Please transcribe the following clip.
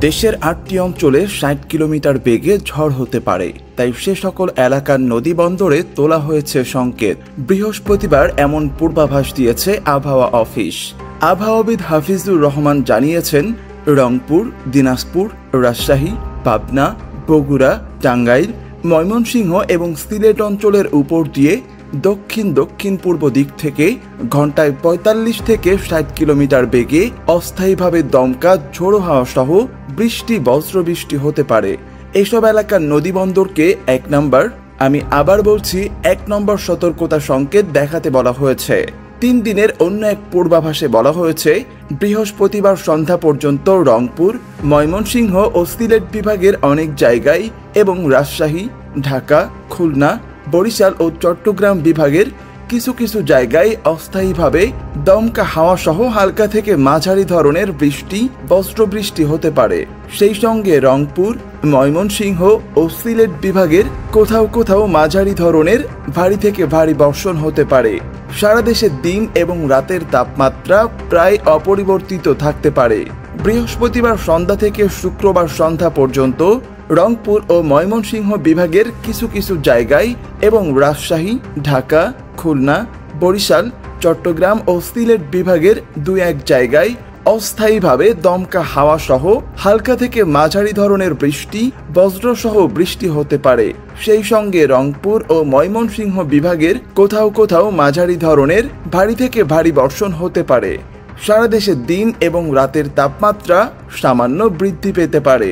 দেশের ৮টি অঞ্চলে ৬০ কিলোমিটার বেগে ঝড় হতে পারে, তাই সে সকল এলাকার নদী বন্দরে তোলা হয়েছে সংকেত। বৃহস্পতিবার এমন পূর্বাভাস দিয়েছে আবহাওয়া অফিস। আবহাওয়াবিদ হাফিজুর রহমান জানিয়েছেন, রংপুর, দিনাজপুর, রাজশাহী, পাবনা, বগুড়া, টাঙ্গাইল, ময়মনসিংহ এবং সিলেট অঞ্চলের উপর দিয়ে দক্ষিণ পূর্ব দিক থেকে ঘন্টায় ৪৫ থেকে ৬০ কিলোমিটার বেগে অস্থায়ীভাবে দমকা ঝোড়ো হাওয়া সহ বৃষ্টি, বজ্রবৃষ্টি হতে পারে। এসব এলাকার নদীবন্দরকে ১ নম্বর, আমি আবার বলছি ১ নম্বর সতর্কতা সংকেত দেখাতে বলা হয়েছে। ৩ দিনের অন্য এক পূর্বাভাসে বলা হয়েছে, বৃহস্পতিবার সন্ধ্যা পর্যন্ত রংপুর, ময়মনসিংহ ও সিলেট বিভাগের অনেক জায়গায় এবং রাজশাহী, ঢাকা, খুলনা, বরিশাল ও চট্টগ্রাম বিভাগের কিছু কিছু জায়গায় অস্থায়ীভাবে দমকা হাওয়া সহ হালকা থেকে মাঝারি ধরনের বৃষ্টি, বজ্রবৃষ্টি হতে পারে। সেই সঙ্গে রংপুর, ময়মনসিংহ ও সিলেট বিভাগের কোথাও কোথাও মাঝারি ধরনের ভারী থেকে ভারী বর্ষণ হতে পারে। সারা দেশে দিন এবং রাতের তাপমাত্রা প্রায় অপরিবর্তিত থাকতে পারে। বৃহস্পতিবার সন্ধ্যা থেকে শুক্রবার সন্ধ্যা পর্যন্ত রংপুর ও ময়মনসিংহ বিভাগের কিছু কিছু জায়গায় এবং রাজশাহী, ঢাকা, খুলনা, বরিশাল, চট্টগ্রাম ও সিলেট বিভাগের ২-১ জায়গায় অস্থায়ীভাবে দমকা হাওয়া সহ হালকা থেকে মাঝারি ধরনের বৃষ্টি, বজ্রসহ বৃষ্টি হতে পারে। সেই সঙ্গে রংপুর ও ময়মনসিংহ বিভাগের কোথাও কোথাও মাঝারি ধরনের ভারী থেকে ভারী বর্ষণ হতে পারে। সারা দেশে দিন এবং রাতের তাপমাত্রা সামান্য বৃদ্ধি পেতে পারে।